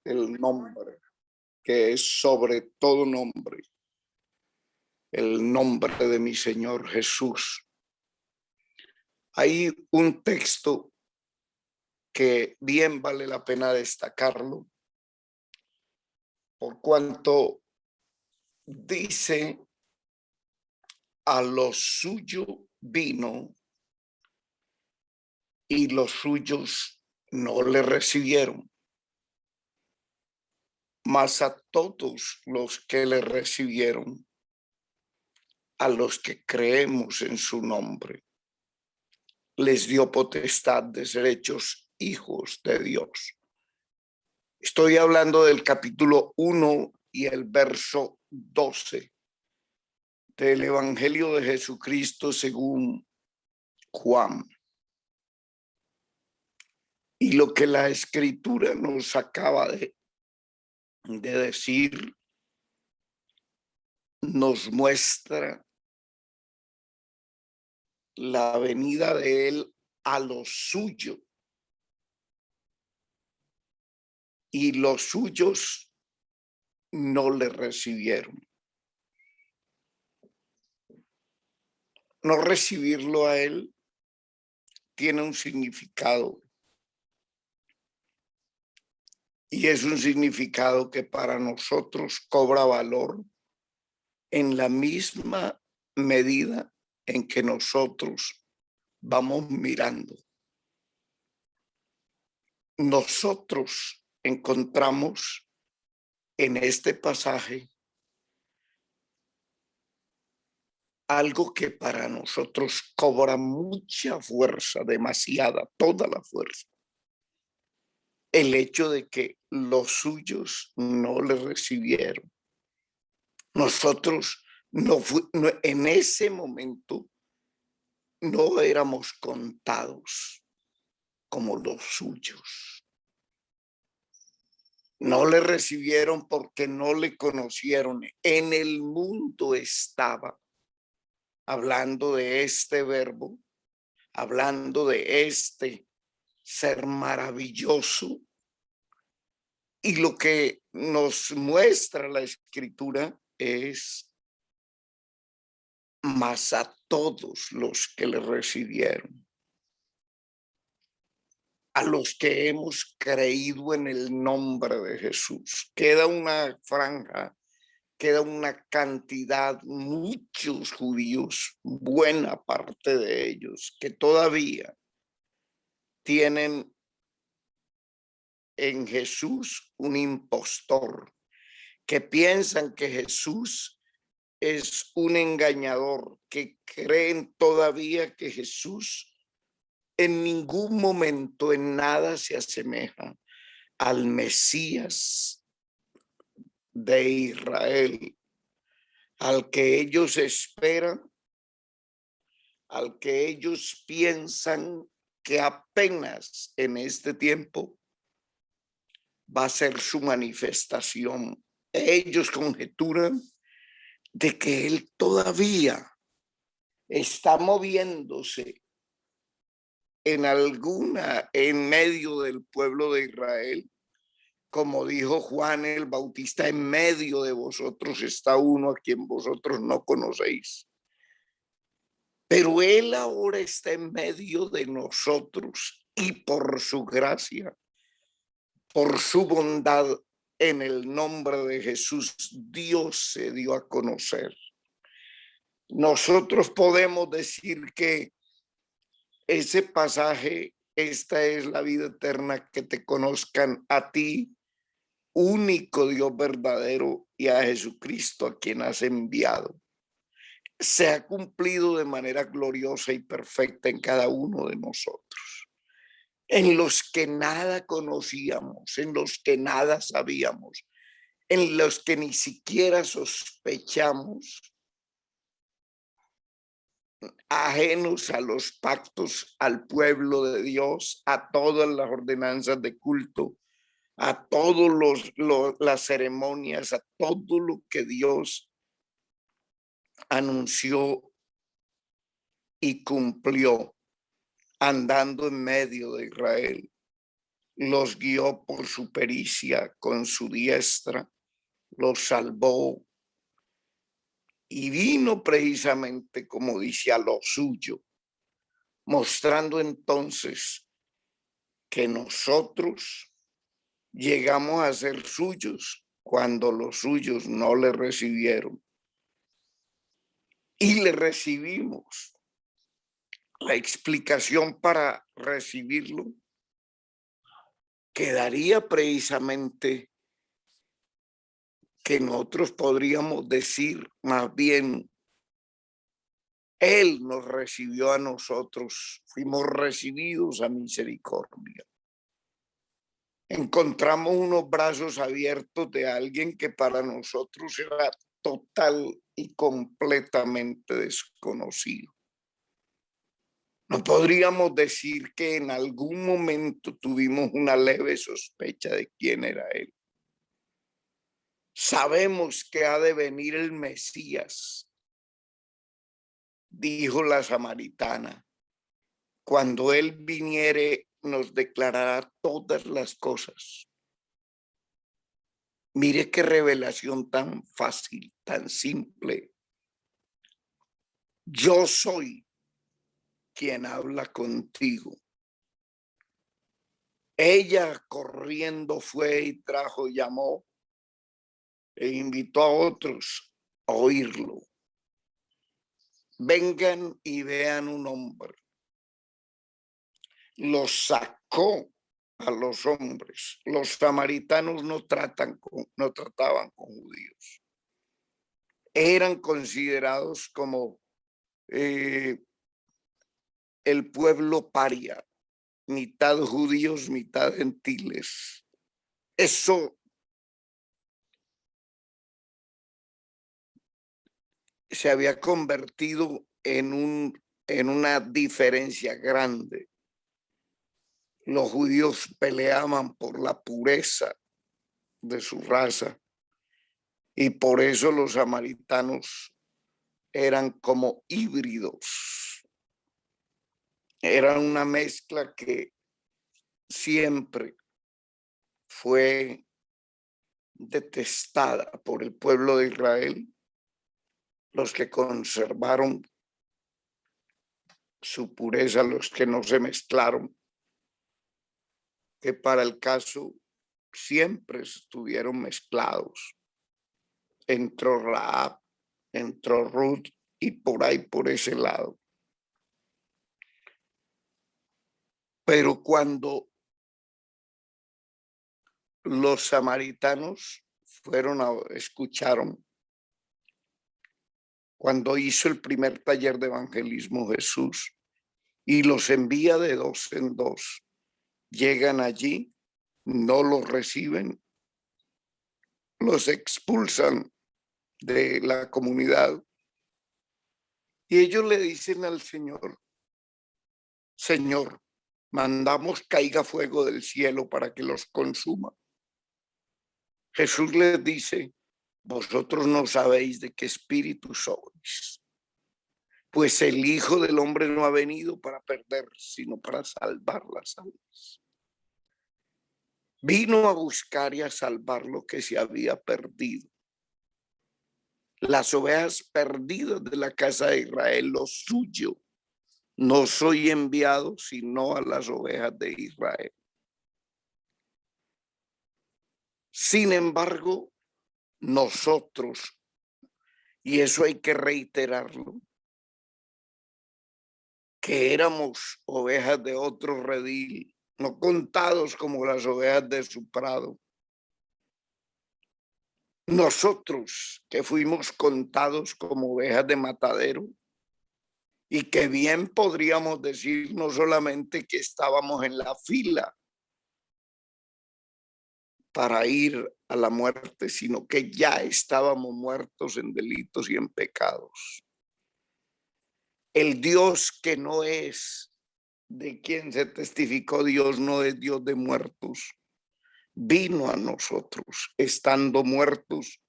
el nombre que es sobre todo nombre, el nombre de mi Señor Jesús. Hay un texto que bien vale la pena destacarlo, por cuanto dice: a lo suyo vino y los suyos no le recibieron, mas a todos los que le recibieron, a los que creemos en su nombre, les dio potestad de ser hechos hijos de Dios. Estoy hablando del capítulo 1 y el verso 12 del Evangelio de Jesucristo según Juan. Y lo que la Escritura nos acaba de decir nos muestra la venida de él a lo suyo, y los suyos no le recibieron. No recibirlo a él tiene un significado, y es un significado que para nosotros cobra valor en la misma medida en que nosotros vamos mirando. Nosotros encontramos en este pasaje algo que para nosotros cobra mucha fuerza, demasiada, toda la fuerza. El hecho de que los suyos no le recibieron. Nosotros en ese momento no éramos contados como los suyos. No le recibieron porque no le conocieron. En el mundo estaba, hablando de este verbo, hablando de este ser maravilloso. Y lo que nos muestra la Escritura es: mas a todos los que le recibieron, a los que hemos creído en el nombre de Jesús. Queda una franja, queda una cantidad, muchos judíos, buena parte de ellos, que todavía tienen en Jesús un impostor, que piensan que Jesús es un engañador, que creen todavía que Jesús en ningún momento, en nada se asemeja al Mesías de Israel, al que ellos esperan, al que ellos piensan que apenas en este tiempo va a ser su manifestación. Ellos conjeturan de que él todavía está moviéndose en medio del pueblo de Israel. Como dijo Juan el Bautista: en medio de vosotros está uno a quien vosotros no conocéis. Pero él ahora está en medio de nosotros, y por su gracia, por su bondad, en el nombre de Jesús, Dios se dio a conocer. Nosotros podemos decir que ese pasaje, esta es la vida eterna, que te conozcan a ti, único Dios verdadero, y a Jesucristo a quien has enviado, se ha cumplido de manera gloriosa y perfecta en cada uno de nosotros, en los que nada conocíamos, en los que nada sabíamos, en los que ni siquiera sospechamos, ajenos a los pactos, al pueblo de Dios, a todas las ordenanzas de culto, a todos las ceremonias, a todo lo que Dios anunció y cumplió andando en medio de Israel. los guió por su pericia con su diestra, los salvó y vino precisamente, como dice, a lo suyo, mostrando entonces que nosotros llegamos a ser suyos cuando los suyos no le recibieron y le recibimos. La explicación para recibirlo quedaría precisamente que nosotros podríamos decir más bien, Él nos recibió a nosotros, fuimos recibidos a misericordia. Encontramos unos brazos abiertos de alguien que para nosotros era total y completamente desconocido. No podríamos decir que en algún momento tuvimos una leve sospecha de quién era Él. Sabemos que ha de venir el Mesías, dijo la samaritana. Cuando Él viniere, nos declarará todas las cosas. Mire qué revelación tan fácil, tan simple. Yo soy quien habla contigo. Ella corriendo fue y trajo, llamó e invitó a otros a oírlo. Vengan y vean un hombre. Los sacó a los hombres. Los samaritanos no trataban con judíos. Eran considerados como el pueblo paria, mitad judíos, mitad gentiles. Eso se había convertido en una diferencia grande. Los judíos peleaban por la pureza de su raza y por eso los samaritanos eran como híbridos. Eran una mezcla que siempre fue detestada por el pueblo de Israel, los que conservaron su pureza, los que no se mezclaron, que para el caso siempre estuvieron mezclados. Entró Rahab, entró Ruth y por ahí, por ese lado. Pero cuando los samaritanos escucharon, cuando hizo el primer taller de evangelismo Jesús y los envía de dos en dos, llegan allí, no los reciben, los expulsan de la comunidad y ellos le dicen al Señor, Señor, mandamos caiga fuego del cielo para que los consuma. Jesús les dice, vosotros no sabéis de qué espíritu sois, pues el Hijo del Hombre no ha venido para perder, sino para salvar las almas. Vino a buscar y a salvar lo que se había perdido. Las ovejas perdidas de la casa de Israel, lo suyo. No soy enviado sino a las ovejas de Israel. Sin embargo, nosotros, y eso hay que reiterarlo, que éramos ovejas de otro redil, no contados como las ovejas de su prado. Nosotros que fuimos contados como ovejas de matadero y que bien podríamos decir no solamente que estábamos en la fila para ir a la muerte, sino que ya estábamos muertos en delitos y en pecados. El Dios que no es de quien se testificó, Dios no es Dios de muertos, vino a nosotros, estando muertos,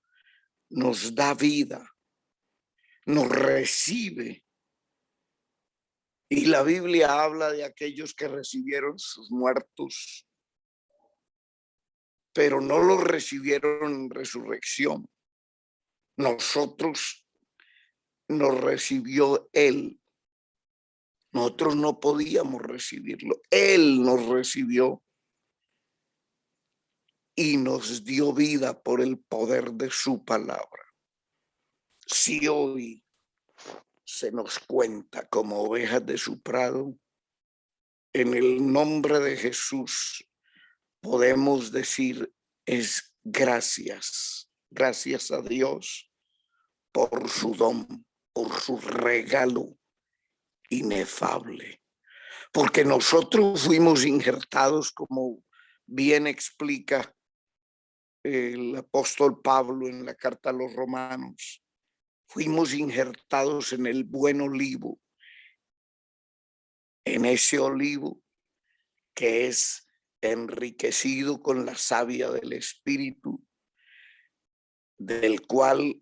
nos da vida, nos recibe. Y la Biblia habla de aquellos que recibieron sus muertos pero no lo recibieron en resurrección. Nosotros nos recibió Él. Nosotros no podíamos recibirlo. Él nos recibió y nos dio vida por el poder de su palabra. Si hoy se nos cuenta como ovejas de su prado, en el nombre de Jesús podemos decir es gracias, gracias a Dios por su don, por su regalo inefable, porque nosotros fuimos injertados, como bien explica el apóstol Pablo en la carta a los Romanos, fuimos injertados en el buen olivo, en ese olivo que es enriquecido con la savia del Espíritu, del cual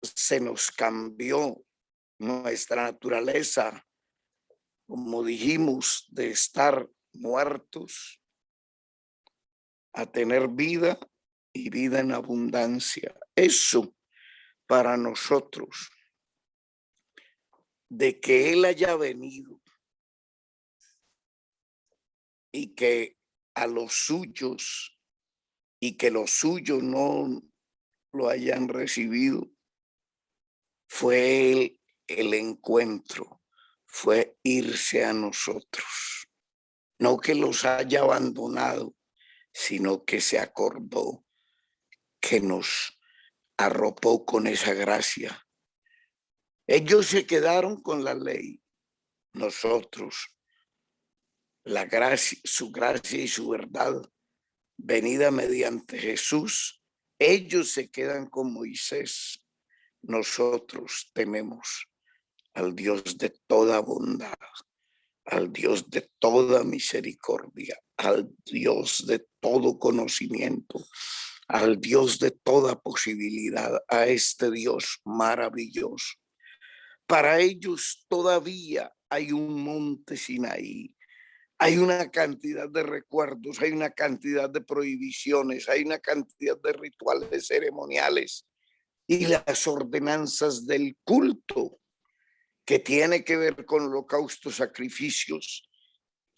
se nos cambió nuestra naturaleza, como dijimos, de estar muertos a tener vida y vida en abundancia. Eso para nosotros, de que Él haya venido y que a los suyos y que los suyos no lo hayan recibido, fue el encuentro, fue irse a nosotros. No que los haya abandonado, sino que se acordó que nos arropó con esa gracia. Ellos se quedaron con la ley, nosotros la gracia, su gracia y su verdad venida mediante Jesús. Ellos se quedan con Moisés. Nosotros tenemos al Dios de toda bondad, al Dios de toda misericordia, al Dios de todo conocimiento, al Dios de toda posibilidad, a este Dios maravilloso. Para ellos todavía hay un monte Sinaí, hay una cantidad de recuerdos, hay una cantidad de prohibiciones, hay una cantidad de rituales ceremoniales y las ordenanzas del culto que tiene que ver con holocaustos, sacrificios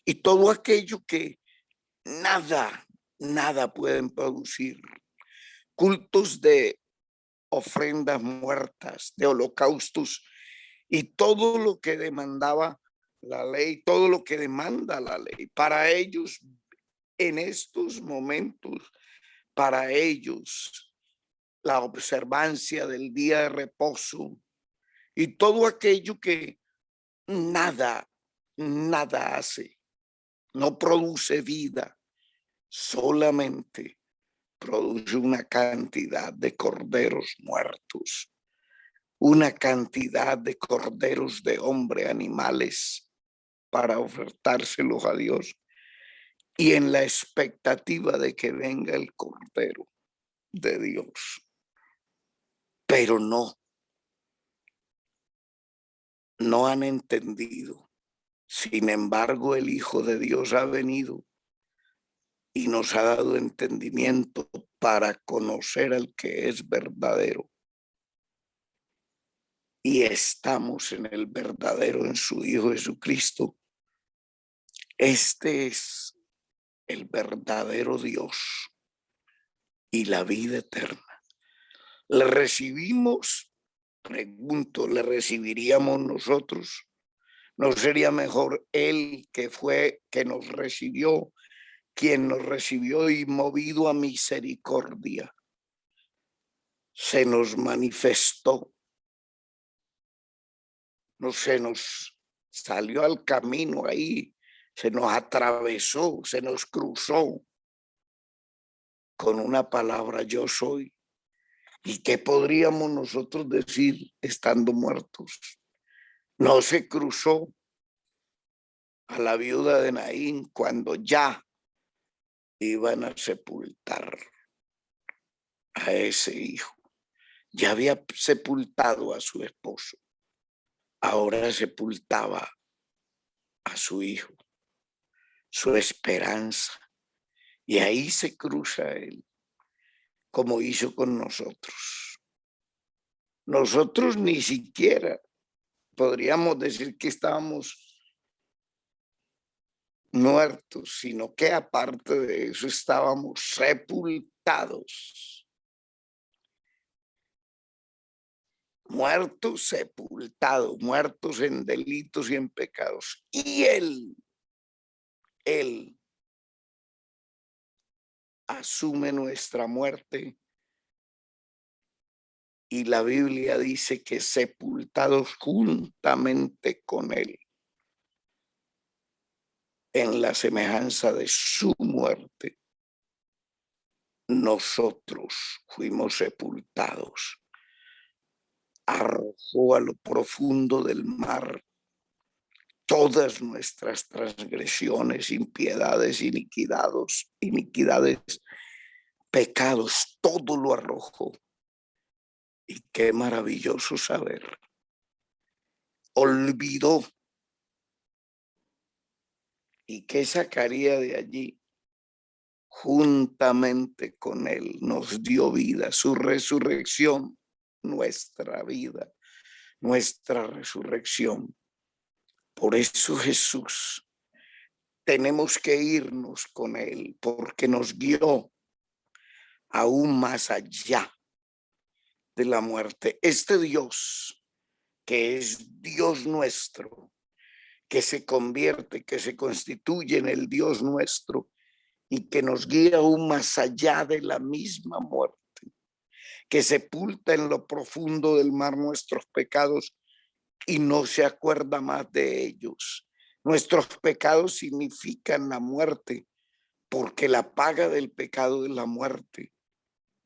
y todo aquello que nada pueden producir. Cultos de ofrendas muertas, de holocaustos y todo lo que demandaba la ley, todo lo que demanda la ley. Para ellos, en estos momentos, para ellos, la observancia del día de reposo y todo aquello que nada hace, no produce vida, solamente produce una cantidad de corderos muertos, una cantidad de corderos de hombre, animales, para ofertárselos a Dios y en la expectativa de que venga el Cordero de Dios. Pero no han entendido. Sin embargo, el Hijo de Dios ha venido y nos ha dado entendimiento para conocer al que es verdadero. Y estamos en el verdadero, en su Hijo Jesucristo. Este es el verdadero Dios y la vida eterna. ¿Le recibimos? Pregunto, ¿le recibiríamos nosotros? ¿No sería mejor Él que nos recibió, quien nos recibió y movido a misericordia, se nos manifestó, no se nos salió al camino ahí, se nos atravesó, se nos cruzó con una palabra: yo soy? ¿Y qué podríamos nosotros decir estando muertos? No se cruzó a la viuda de Naín cuando ya iban a sepultar a ese hijo. Ya había sepultado a su esposo, ahora sepultaba a su hijo, su esperanza. Y ahí se cruza él como hizo con nosotros. Nosotros ni siquiera podríamos decir que estábamos muertos, sino que aparte de eso estábamos sepultados. Muertos, sepultados, muertos en delitos y en pecados. Y Él asume nuestra muerte. Y la Biblia dice que sepultados juntamente con Él en la semejanza de su muerte, nosotros fuimos sepultados. Arrojó a lo profundo del mar todas nuestras transgresiones, impiedades, iniquidades, pecados, todo lo arrojó. Y qué maravilloso saber. Olvidó. ¿Y qué sacaría de allí? Juntamente con Él nos dio vida, su resurrección, nuestra vida, nuestra resurrección. Por eso Jesús, tenemos que irnos con Él, porque nos guió aún más allá de la muerte. Este Dios, que es Dios nuestro, que se convierte, que se constituye en el Dios nuestro y que nos guía aún más allá de la misma muerte, que sepulta en lo profundo del mar nuestros pecados y no se acuerda más de ellos. Nuestros pecados significan la muerte, porque la paga del pecado es la muerte.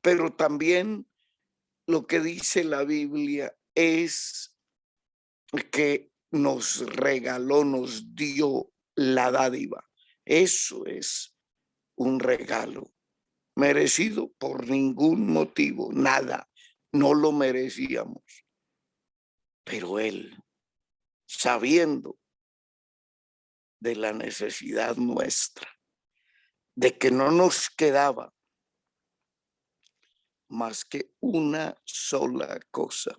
Pero también lo que dice la Biblia es que nos regaló, nos dio la dádiva. Eso es un regalo merecido por ningún motivo, nada, no lo merecíamos. Pero Él, sabiendo de la necesidad nuestra, de que no nos quedaba más que una sola cosa.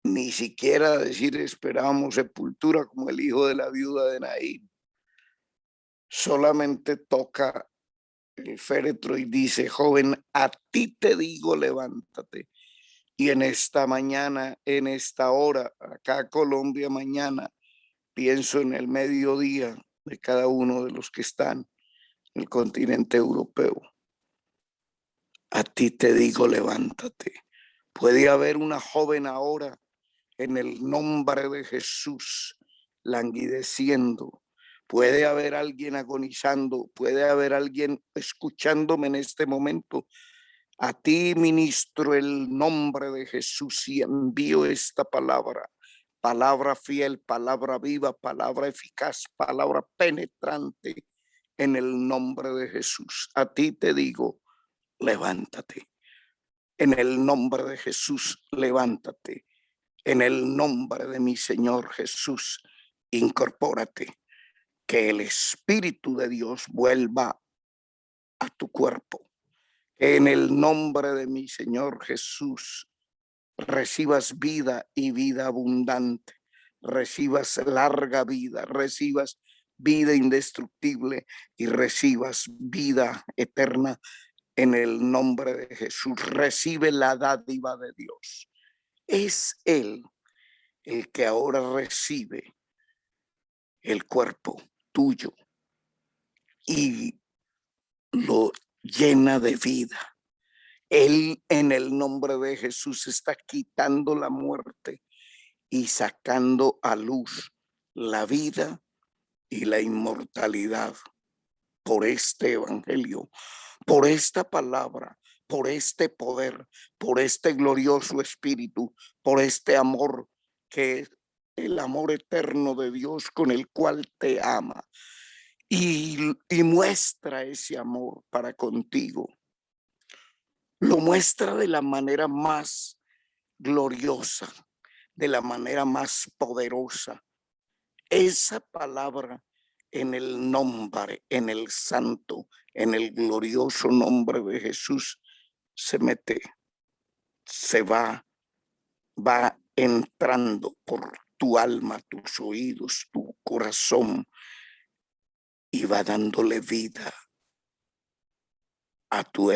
Ni siquiera decir esperábamos sepultura como el hijo de la viuda de Naín. Solamente toca el féretro y dice: joven, a ti te digo, levántate. Y en esta mañana, en esta hora, acá Colombia mañana, pienso en el mediodía de cada uno de los que están en el continente europeo. A ti te digo, levántate. Puede haber una joven ahora en el nombre de Jesús languideciendo. Puede haber alguien agonizando, puede haber alguien escuchándome en este momento. A ti ministro el nombre de Jesús y envío esta palabra, palabra fiel, palabra viva, palabra eficaz, palabra penetrante en el nombre de Jesús. A ti te digo, levántate. En el nombre de Jesús, levántate. En el nombre de mi Señor Jesús, incorpórate. Que el Espíritu de Dios vuelva a tu cuerpo. En el nombre de mi Señor Jesús, recibas vida y vida abundante. Recibas larga vida, recibas vida indestructible y recibas vida eterna en el nombre de Jesús. Recibe la dádiva de Dios. Es Él el que ahora recibe el cuerpo tuyo y lo llena de vida. Él en el nombre de Jesús está quitando la muerte y sacando a luz la vida y la inmortalidad por este evangelio, por esta palabra, por este poder, por este glorioso espíritu, por este amor que es el amor eterno de Dios con el cual te ama y muestra ese amor para contigo. Lo muestra de la manera más gloriosa, de la manera más poderosa. Esa palabra en el nombre, en el santo, en el glorioso nombre de Jesús, se mete, se va entrando por tu alma, tus oídos, tu corazón, y va dándole vida a tu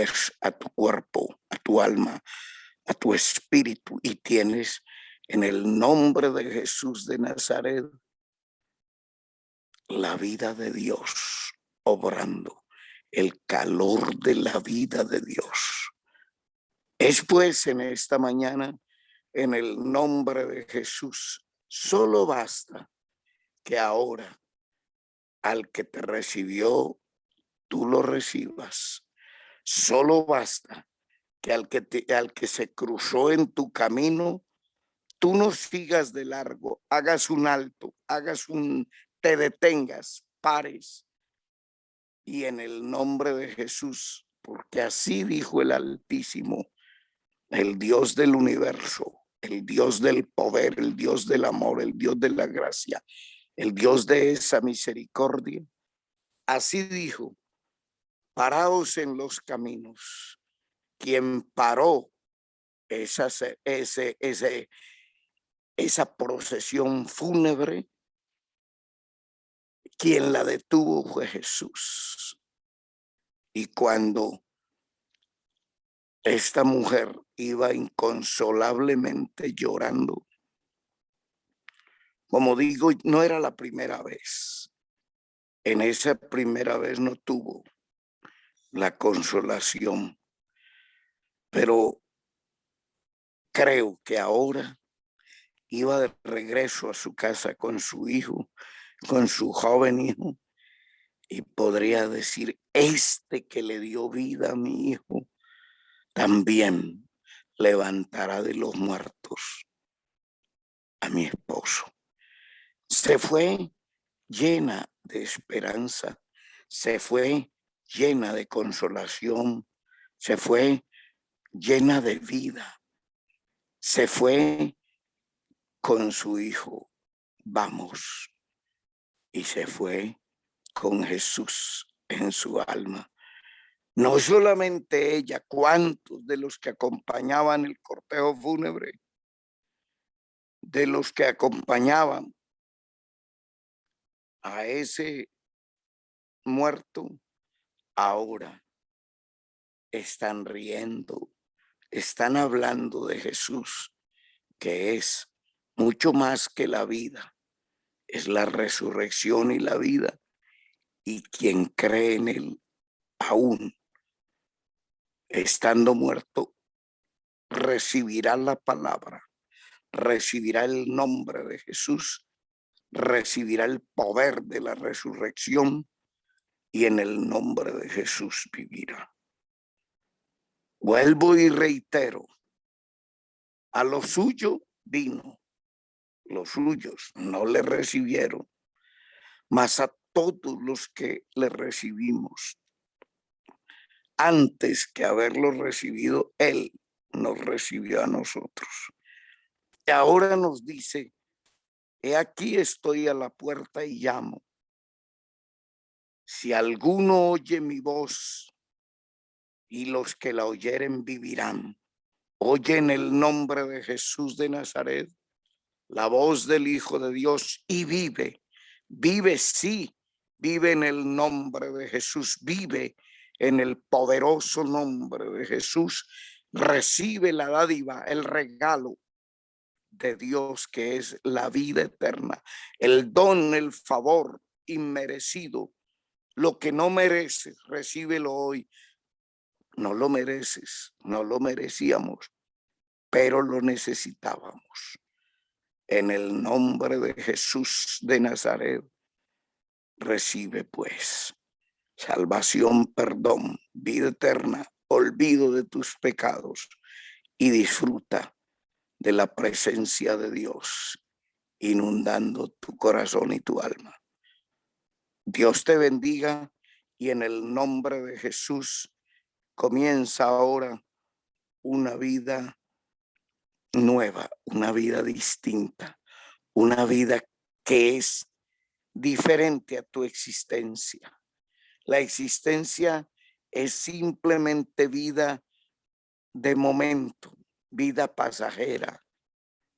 cuerpo, a tu alma, a tu espíritu, y tienes en el nombre de Jesús de Nazaret la vida de Dios obrando, el calor de la vida de Dios. Es pues en esta mañana, en el nombre de Jesús, solo basta que ahora al que te recibió, tú lo recibas. Solo basta que al que se cruzó en tu camino, tú no sigas de largo, hagas un alto, te detengas, pares, y en el nombre de Jesús, porque así dijo el Altísimo, el Dios del universo, el Dios del poder, el Dios del amor, el Dios de la gracia, el Dios de esa misericordia. Así dijo: paraos en los caminos. Quien paró esa procesión fúnebre, quien la detuvo fue Jesús. Y cuando esta mujer iba inconsolablemente llorando, como digo, no era la primera vez. En esa primera vez no tuvo la consolación, pero creo que ahora iba de regreso a su casa con su hijo, con su joven hijo, y podría decir: este que le dio vida a mi hijo, también levantará de los muertos a mi esposo. Se fue llena de esperanza, se fue llena de consolación, se fue llena de vida, se fue con su hijo. Vamos. Y se fue con Jesús en su alma. No solamente ella, cuántos de los que acompañaban el cortejo fúnebre, de los que acompañaban a ese muerto, ahora están riendo, están hablando de Jesús, que es mucho más que la vida, es la resurrección y la vida, y quien cree en él, aún estando muerto, recibirá la palabra, recibirá el nombre de Jesús, recibirá el poder de la resurrección, y en el nombre de Jesús vivirá. Vuelvo y reitero: a lo suyo vino, los suyos no le recibieron, mas a todos los que le recibimos, antes que haberlo recibido, él nos recibió a nosotros. Y ahora nos dice: he aquí estoy a la puerta y llamo. Si alguno oye mi voz, y los que la oyeren vivirán. Oye en el nombre de Jesús de Nazaret la voz del Hijo de Dios y vive. Vive, sí, vive en el nombre de Jesús, vive en el poderoso nombre de Jesús. Recibe la dádiva, el regalo de Dios, que es la vida eterna, el don, el favor inmerecido. Lo que no mereces, recíbelo hoy. No lo mereces, no lo merecíamos, pero lo necesitábamos. En el nombre de Jesús de Nazaret, recibe pues salvación, perdón, vida eterna, olvido de tus pecados, y disfruta de la presencia de Dios inundando tu corazón y tu alma. Dios te bendiga, y en el nombre de Jesús comienza ahora una vida nueva, una vida distinta, una vida que es diferente a tu existencia. La existencia es simplemente vida de momento, vida pasajera.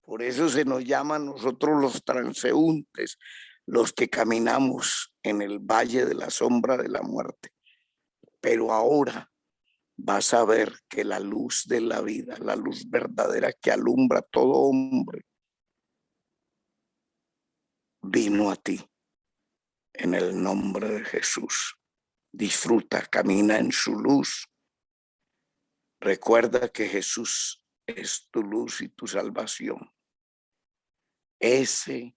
Por eso se nos llama a nosotros los transeúntes, los que caminamos en el valle de la sombra de la muerte. Pero ahora vas a ver que la luz de la vida, la luz verdadera que alumbra a todo hombre, vino a ti en el nombre de Jesús. Disfruta, camina en su luz. Recuerda que Jesús es tu luz y tu salvación. Ese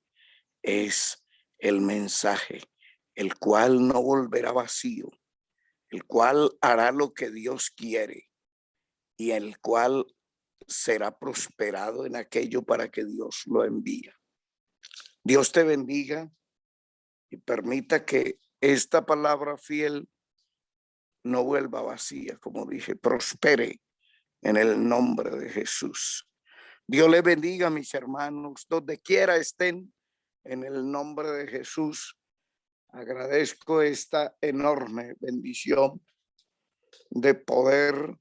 es el mensaje, el cual no volverá vacío, el cual hará lo que Dios quiere y el cual será prosperado en aquello para que Dios lo envía. Dios te bendiga y permita que esta palabra fiel no vuelva vacía, como dije, prospere en el nombre de Jesús. Dios les bendiga, mis hermanos, donde quiera estén, en el nombre de Jesús. Agradezco esta enorme bendición de poder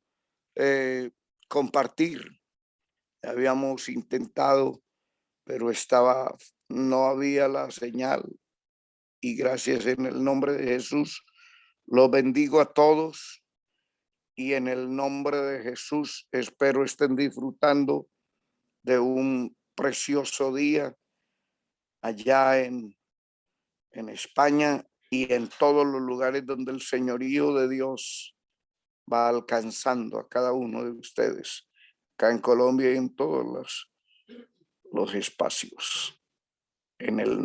compartir. Habíamos intentado, pero no había la señal. Y gracias en el nombre de Jesús, los bendigo a todos. Y en el nombre de Jesús, espero estén disfrutando de un precioso día allá en España y en todos los lugares donde el señorío de Dios va alcanzando a cada uno de ustedes, acá en Colombia y en todos los espacios. En el